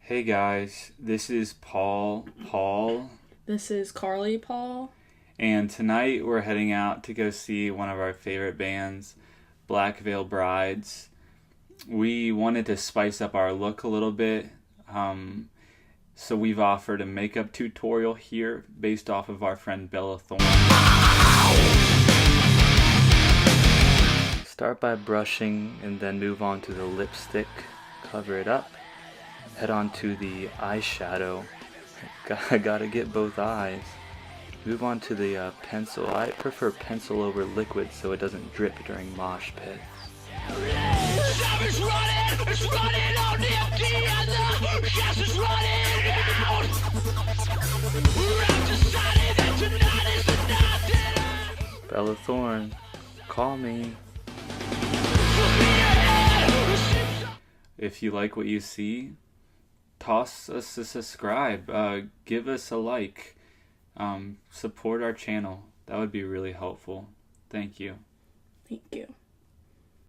Hey guys, this is Paul, This is Karli Paul. and tonight we're heading out to go see one of our favorite bands, Black Veil Brides. We wanted to spice up our look a little bit, so we've offered a makeup tutorial here based off of our friend Bella Thorne. Start by brushing and then move on to the lipstick, cover it up. Head on to the eyeshadow. Gotta get both eyes. Move on to the pencil. I prefer pencil over liquid so it doesn't drip during mosh pit. Bella Thorne, call me. If you like what you see, toss us a subscribe, give us a like, support our channel. That would be really helpful. Thank you. Thank you.